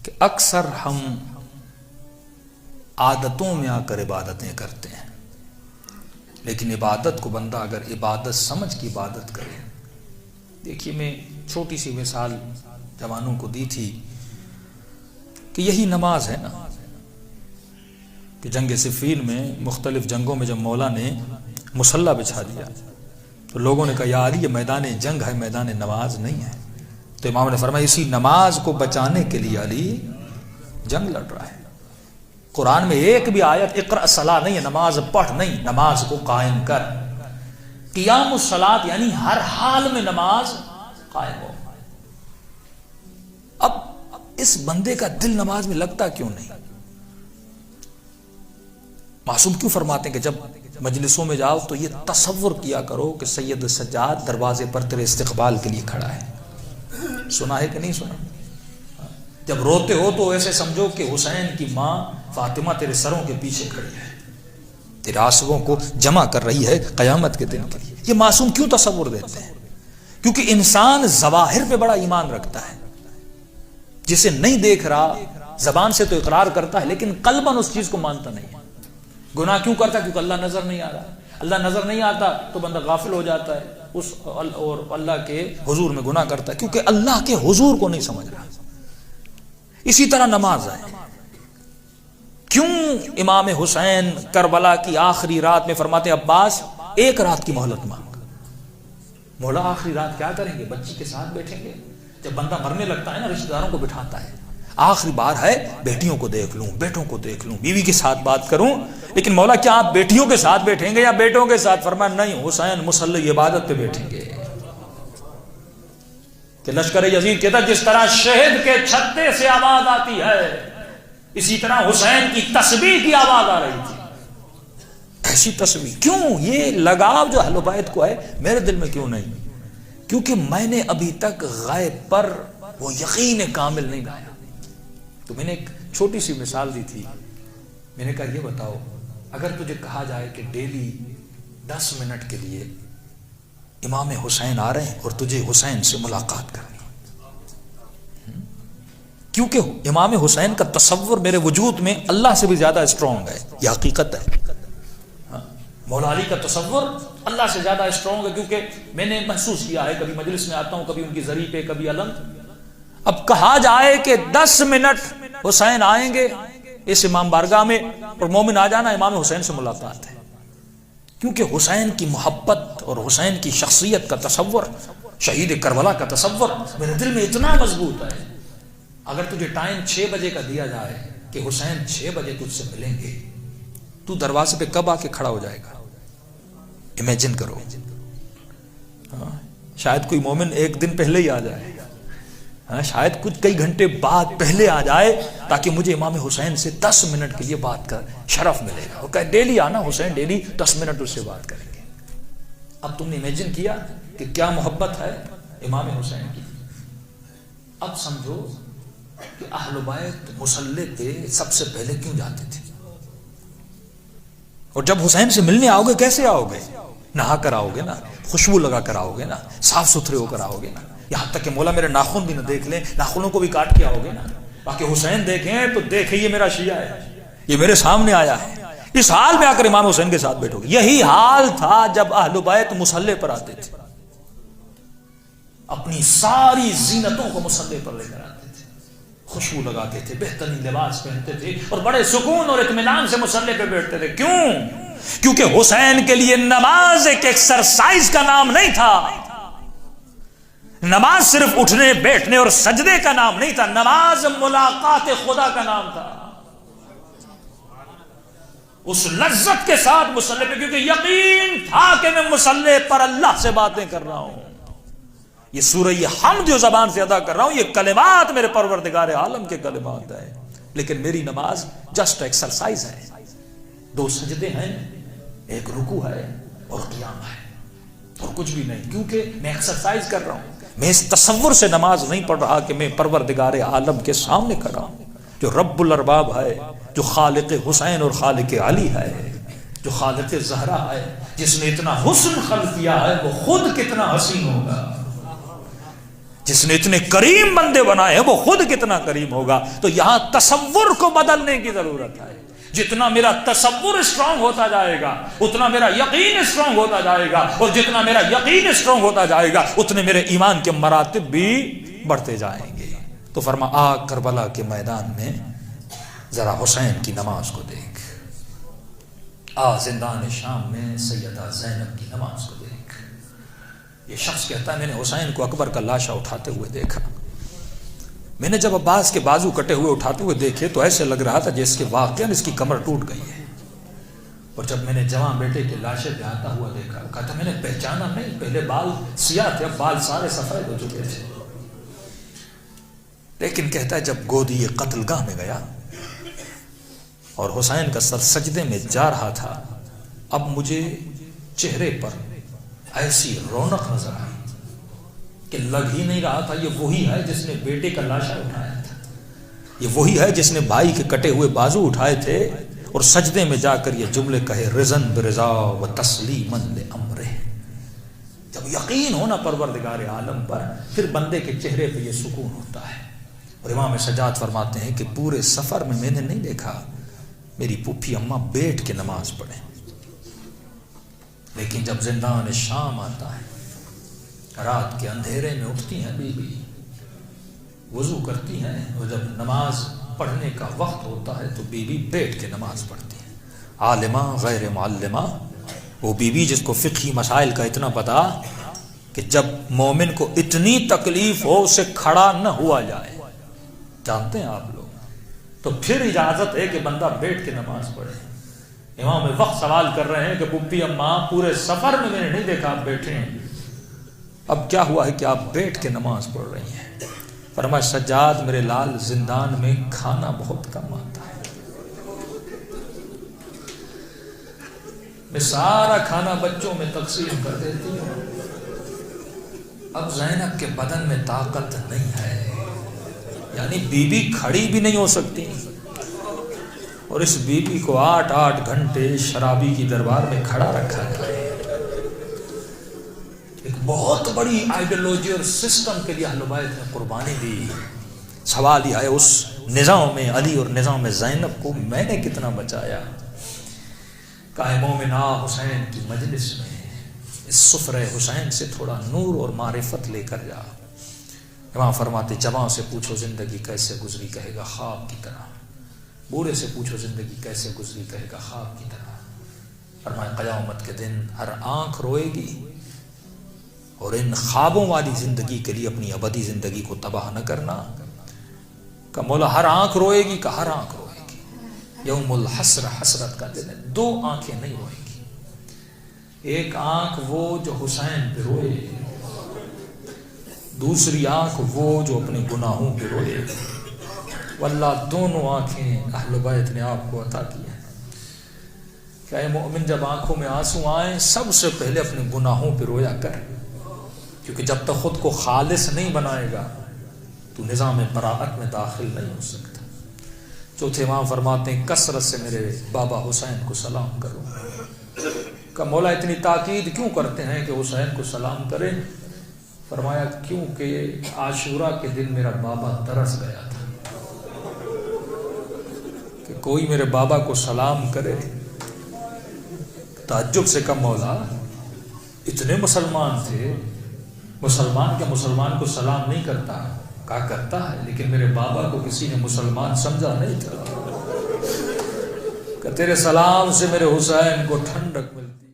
کہ اکثر ہم عادتوں میں آ کر عبادتیں کرتے ہیں، لیکن عبادت کو بندہ اگر عبادت سمجھ کی عبادت کرے. دیکھیے میں چھوٹی سی مثال جوانوں کو دی تھی کہ یہی نماز ہے نا، کہ جنگ صفین میں مختلف جنگوں میں جب مولا نے مصلی بچھا دیا تو لوگوں نے کہا یا علی یہ میدان جنگ ہے، میدان نماز نہیں ہے. تو امام نے فرمایا اسی نماز کو بچانے کے لیے علی جنگ لڑ رہا ہے. قرآن میں ایک بھی آیت اقرأ الصلاۃ نہیں ہے، نماز پڑھ نہیں، نماز کو قائم کر. قیام الصلاۃ یعنی ہر حال میں نماز قائم ہو. اب اس بندے کا دل نماز میں لگتا کیوں نہیں؟ معصوم کیوں فرماتے ہیں کہ جب مجلسوں میں جاؤ تو یہ تصور کیا کرو کہ سید سجاد دروازے پر تیرے استقبال کے لیے کھڑا ہے. سنا ہے کہ نہیں سنا؟ جب روتے ہو تو ایسے سمجھو کہ حسین کی ماں فاطمہ تیرے سروں کے پیچھے کھڑی ہے، تیرے آنسوؤں کو جمع کر رہی ہے قیامت کے دن کے لیے. یہ معصوم کیوں تصور دیتے ہیں؟ کیونکہ انسان ظواہر پہ بڑا ایمان رکھتا ہے، جسے نہیں دیکھ رہا زبان سے تو اقرار کرتا ہے لیکن قلباً اس چیز کو مانتا نہیں ہے. گناہ کیوں کرتا ہے؟ کیونکہ اللہ نظر نہیں آ رہا. اللہ نظر نہیں آتا تو بندہ غافل ہو جاتا ہے اس اور اللہ کے حضور میں گناہ کرتا ہے کیونکہ اللہ کے حضور کو نہیں سمجھ رہا. اسی طرح نماز ہے. کیوں امام حسین کربلا کی آخری رات میں فرماتے ہیں عباس ایک رات کی مہلت مانگ. مولا آخری رات کیا کریں گے؟ بچی کے ساتھ بیٹھیں گے. جب بندہ مرنے لگتا ہے نا رشتہ داروں کو بٹھاتا ہے، آخری بار ہے بیٹیوں کو دیکھ لوں، بیٹوں کو دیکھ لوں، بیوی کے ساتھ بات کروں. لیکن مولا کیا آپ بیٹیوں کے ساتھ بیٹھیں گے یا بیٹوں کے ساتھ؟ فرمایا نہیں، حسین مصلی عبادت پہ بیٹھیں گے. کہ لشکر یزید کہتا جس طرح شہد کے چھتے سے آواز آتی ہے اسی طرح حسین کی تسبیح کی آواز آ رہی تھی. ایسی تسبیح کیوں؟ یہ لگاؤ جو اہل بیت کو ہے میرے دل میں کیوں نہیں؟ کیونکہ میں نے ابھی تک غیب پر وہ یقین کامل نہیں لایا. تو میں نے ایک چھوٹی سی مثال دی تھی. میں نے کہا یہ بتاؤ اگر تجھے کہا جائے کہ ڈیلی 10 منٹ کے لیے امام حسین آ رہے ہیں اور تجھے حسین سے ملاقات کرنی، کیونکہ امام حسین کا تصور میرے وجود میں اللہ سے بھی زیادہ اسٹرانگ ہے. یہ حقیقت ہے. مولا علی کا تصور اللہ سے زیادہ اسٹرانگ ہے کیونکہ میں نے محسوس کیا ہے، کبھی مجلس میں آتا ہوں، کبھی ان کی زری پہ، کبھی علم. اب کہا جائے کہ 10 منٹ حسین آئیں گے اس امام بارگاہ میں اور مومن آ جانا، امام حسین سے ملاقات ہے. کیونکہ حسین کی محبت اور حسین کی شخصیت کا تصور، شہید کربلا کا تصور میرے دل میں اتنا مضبوط ہے. اگر تجھے ٹائم 6 بجے کا دیا جائے کہ حسین 6 بجے تجھ سے ملیں گے، تو دروازے پہ کب آ کے کھڑا ہو جائے گا؟ امیجن کرو. شاید کوئی مومن ایک دن پہلے ہی آ جائے، شاید کچھ کئی گھنٹے بعد پہلے آ جائے تاکہ مجھے امام حسین سے 10 منٹ کے لیے بات کر شرف ملے گا. اور کہ ڈیلی آنا حسین، ڈیلی 10 منٹ اس سے بات کریں گے. اب تم نے امیجن کیا کہ کیا محبت ہے امام حسین کی. اب سمجھو کہ اہل بیت مصلی پہ سب سے پہلے کیوں جاتے تھے. اور جب حسین سے ملنے آؤ گے کیسے آؤ گے؟ نہا کر آؤ گے نا، خوشبو لگا کر آؤ گے نا، صاف ستھرے ہو کر آؤ گے نا. یہاں تک کہ مولا میرے ناخن بھی نہ دیکھ لیں، ناخنوں کو بھی کاٹ کے آؤ گے نا. باقی حسین دیکھیں تو دیکھیں یہ میرا شیعہ ہے، یہ میرے سامنے آیا ہے. اس حال میں آ کر امام حسین کے ساتھ بیٹھو گے. یہی حال تھا جب اہل بیت مصلی پر آتے تھے، اپنی ساری زینتوں کو مصلی پر لے کر آتے تھے، خوشبو لگاتے تھے، بہترین لباس پہنتے تھے اور بڑے سکون اور اطمینان سے مصلی پہ بیٹھتے تھے. کیوں؟ کیونکہ حسین کے لیے نماز ایک ایکسرسائز کا نام نہیں تھا. نماز صرف اٹھنے بیٹھنے اور سجدے کا نام نہیں تھا، نماز ملاقات خدا کا نام تھا. اس لذت کے ساتھ مصلی پہ، کیونکہ یقین تھا کہ میں مصلی پر اللہ سے باتیں کر رہا ہوں. یہ سورہ حمد جو زبان سے ادا کر رہا ہوں یہ کلمات میرے پروردگار عالم کے کلمات ہیں، لیکن میری نماز جسٹ ایکسرسائز ہے. 2 سجدے ہیں، ایک رکوع ہے اور قیام ہے، اور کچھ بھی نہیں. کیونکہ میں ایکسرسائز کر رہا ہوں. میں اس تصور سے نماز نہیں پڑھ رہا کہ میں پروردگار عالم کے سامنے کر رہا ہوں، جو رب الارباب ہے، جو خالق حسین اور خالق علی ہے، جو خالق زہرا ہے، جس نے اتنا حسن خلق کیا ہے وہ خود کتنا حسین ہوگا. جس نے اتنے کریم بندے بنائے ہیں وہ خود کتنا کریم ہوگا. تو یہاں تصور کو بدلنے کی ضرورت ہے. جتنا میرا تصور اسٹرانگ ہوتا جائے گا اتنا میرا یقین اسٹرانگ ہوتا جائے گا, اور جتنا میرا یقین اسٹرانگ ہوتا جائے گا اتنے میرے ایمان کے مراتب بھی بڑھتے جائیں گے. تو فرما آ کربلا کے میدان میں ذرا حسین کی نماز کو دیکھ, آ زندان شام میں سیدہ زینب کی نماز کو دیکھ. یہ شخص کہتا ہے میں نے حسین کو اکبر کا لاشا اٹھاتے ہوئے دیکھا. میں نے جب عباس کے بازو کٹے ہوئے اٹھاتے ہوئے دیکھے تو ایسے لگ رہا تھا جس کے واقعہ اس کی کمر ٹوٹ گئی ہے. اور جب میں نے جوان بیٹے کے لاشے پہ آتا ہوا دیکھا, کہتا میں نے پہچانا نہیں, پہلے بال سیاہ تھے اب بال سارے سفید ہو چکے تھے. لیکن کہتا ہے جب گودی قتل گاہ میں گیا اور حسین کا سر سجدے میں جا رہا تھا, اب مجھے چہرے پر ایسی رونق نظر آئی کہ لگ ہی نہیں رہا تھا یہ وہی ہے جس نے بیٹے کا لاشا اٹھایا تھا, یہ وہی ہے جس نے بھائی کے کٹے ہوئے بازو اٹھائے تھے اور سجدے میں جا کر یہ جملے کہے رضن برضا و تسلیما لامرہ. جب یقین ہونا پروردگار عالم پر پھر بندے کے چہرے پہ یہ سکون ہوتا ہے. اور امام سجاد فرماتے ہیں کہ پورے سفر میں نے نہیں دیکھا میری پھوپھی اماں بیٹھ کے نماز پڑھیں, لیکن جب زندان شام آتا ہے رات کے اندھیرے میں اٹھتی ہیں بی بی, وضو کرتی ہیں, اور جب نماز پڑھنے کا وقت ہوتا ہے تو بی بی بیٹھ کے نماز پڑھتی ہیں. عالمہ غیر معلمہ, وہ بی بی جس کو فقہی مسائل کا اتنا پتا کہ جب مومن کو اتنی تکلیف ہو اسے کھڑا نہ ہوا جائے, جانتے ہیں آپ لوگ, تو پھر اجازت ہے کہ بندہ بیٹھ کے نماز پڑھے. امام وقت سوال کر رہے ہیں کہ پھوپھی اماں پورے سفر میں نے نہیں دیکھا آپ بیٹھے ہیں, اب کیا ہوا ہے کہ آپ بیٹھ کے نماز پڑھ رہی ہیں؟ فرمایا سجاد میرے لال زندان میں کھانا بہت کم آتا ہے, میں سارا کھانا بچوں میں تقسیم کر دیتی ہوں, اب زینب کے بدن میں طاقت نہیں ہے, یعنی بی بی کھڑی بھی نہیں ہو سکتی, اور اس بی بی کو 8 گھنٹے شرابی کی دربار میں کھڑا رکھا جائے. ایک بہت بڑی آئیڈیالوجی اور سسٹم کے لیے اہل بیت نے قربانی دی. سوال یہ ہے اس نظام میں علی اور نظام میں زینب کو میں نے کتنا بچایا. کہا مومن حسین کی مجلس میں اس سفرہ حسین سے تھوڑا نور اور معرفت لے کر جا. امام فرماتے جوان سے پوچھو زندگی کیسے گزری, کہے گا خواب کی طرح. بوڑھے سے پوچھو زندگی کیسے گزری, کہے گا خواب کی طرح. فرمایا قیامت کے دن ہر آنکھ روئے گی, اور ان خوابوں والی زندگی کے لیے اپنی ابدی زندگی کو تباہ نہ کرنا. کہ مولا ہر آنکھ روئے گی, کہ ہر آنکھ روئے گی. یوم الحسر, حسرت کا دن ہے, 2 آنکھیں نہیں روئیں گی. ایک آنکھ وہ جو حسین پہ روئے, دوسری آنکھ وہ جو اپنے گناہوں پہ روئے. واللہ دونوں آنکھیں اہل بیت نے آپ کو عطا کی ہیں. کہ اے مومن جب آنکھوں میں آنسو آئیں سب سے پہلے اپنے گناہوں پہ رویا کر, کیونکہ جب تک خود کو خالص نہیں بنائے گا تو نظام براءت میں داخل نہیں ہو سکتا. چوتھے امام فرماتے ہیں کثرت سے میرے بابا حسین کو سلام کرو. کہ مولا اتنی تاکید کیوں کرتے ہیں کہ حسین کو سلام کریں؟ فرمایا کیونکہ عاشورہ کے دن میرا بابا ترس گیا تھا کہ کوئی میرے بابا کو سلام کرے. تعجب سے کم مولا اتنے مسلمان تھے, مسلمان کیا مسلمان کو سلام نہیں کرتا؟ کہا کرتا ہے, لیکن میرے بابا کو کسی نے مسلمان سمجھا نہیں تھا. کہ تیرے سلام سے میرے حسین کو ٹھنڈک ملتی.